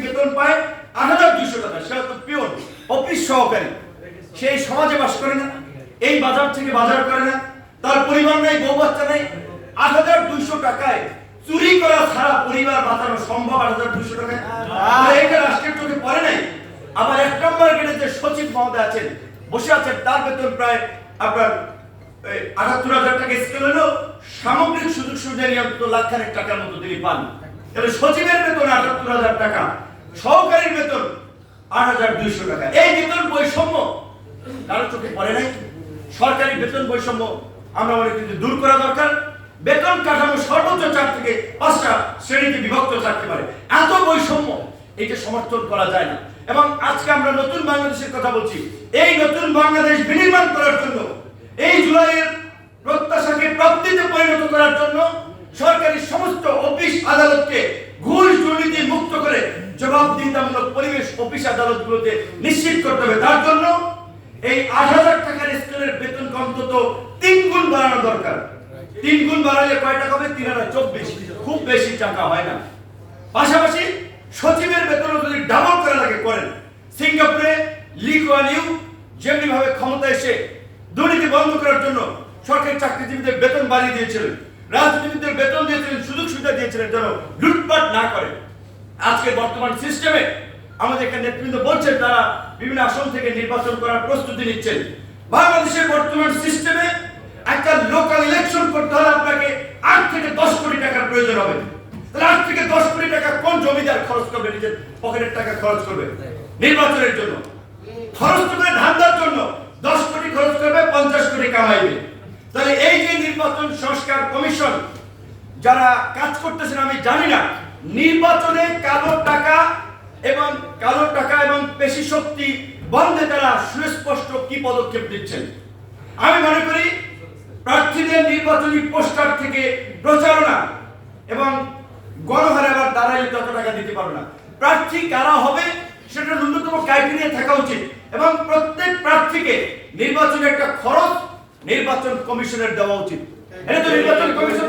বেতন পায় ৮,২০০ টাকা, সে তো পিওন অফিস সহকারী, সেই সমাজে বাস করে না, এই বাজার থেকে বাজার করে না, তার পরিবার নেই, বউ বাচ্চা নেই। ৮,২০০ টাকায় চুরি করা ছাড়া পরিবার বাঁচানো সম্ভব? ৮,২০০ টাকায় এইটা রাষ্ট্রের চোখে পড়ে নাই। আবার ১ নম্বর গেটে যে সচিব মহোদয় আছেন, বসে আছেন, তার বেতন প্রায় আপনার ৭৮,০০০ টাকা স্কেল হলো, সামগ্রিক সুযোগ সুবিধা নিয়ে অন্তত লাখখানেক টাকার মতো তিনি পান। তাহলে সচিবের বেতন ৭৮,০০০ টাকা, সহকারীর বেতন ৮,২০০ টাকা। এই বেতন বৈষম্য কারো চোখে পড়ে নাই? সরকারি বেতন বৈষম্য আমরা মনে করি দূর করা দরকার। বেতন কাঠামো সর্বোচ্চ ৪ থেকে ৫টা শ্রেণীতে বিভক্ত থাকতে পারে। এত বৈষম্য এটা সমর্থন করা যায় না। এবং আজকে আমরা নতুন বাংলাদেশের কথা বলছি। এই নতুন বাংলাদেশ বিনির্মাণ করার জন্য, এই জুলাইয়ের প্রত্যাশাকে প্রাপ্তিতে পরিণত করার জন্য সরকারি সমস্ত অফিস আদালতকে ঘুষ দুর্নীতি মুক্ত করে জবাবদিহিতামূলক পরিবেশ অফিস আদালতগুলোতে নিশ্চিত করতে হবে। তার জন্য এই ৮,০০০ টাকার স্কেলের বেতন অন্তত ৩ গুণ বাড়ানো দরকার। ৩ গুণ বাড়ালে কয় টাকা হবে? ৩,০২৪। খুব বেশি টাকা হয় না। পাশাপাশি সচিবের বেতন যদি ডাবল করা লাগে করেন। সিঙ্গাপুরে লি কুয়ান ইউ যেমনি ভাবে ক্ষমতা এসে দুর্নীতি বন্ধ করার জন্য সরকারি চাকরিজীবীদের বেতন বাড়িয়ে দিয়েছিলেন, রাজনীতিবিদদের বেতন দিয়েছিলেন, সুযোগ সুবিধা দিয়েছিলেন যেন লুটপাট না করে। আজকে বর্তমান সিস্টেমে আমাদের এখানে নেতৃবৃন্দ বলছেন তারা বিভিন্ন আসন থেকে নির্বাচন করার প্রস্তুতি নিচ্ছেন। বাংলাদেশের বর্তমান সিস্টেমে একটা লোকাল ইলেকশন করতে হলে আপনাকে ৮ থেকে ১০ কোটি টাকার প্রয়োজন হবে। তাহলে ৮ থেকে ১০ কোটি টাকা কোন জমিদার খরচ করবে? নিজের পকেটের টাকা খরচ করবে নির্বাচনের জন্য, খরচ করবে ধান্দার জন্য। ১০ কোটি খরচ করবে, ৫০ কোটি কামাইবে। তাহলে এই যে নির্বাচন সংস্কার কমিশন যারা কাজ করতেছেন, আমি জানি না নির্বাচনে কালো টাকা এবং পেশি শক্তি বন্ধে তারা সুস্পষ্ট কি পদক্ষেপ দিচ্ছেন। আমি মনে করি প্রার্থীদের নির্বাচনী পোস্টার থেকে প্রচারণা এবং গণহারে আবার দাঁড়াইলে তত টাকা দিতে পারবে না। প্রার্থী কারা হবে সেটা ন্যূনতম ক্রাইটেরিয়া থাকা উচিত এবং প্রত্যেক প্রার্থীকে নির্বাচনের একটা খরচ নির্বাচন কমিশনের দেওয়া উচিত। এটা তো নির্বাচন কমিশন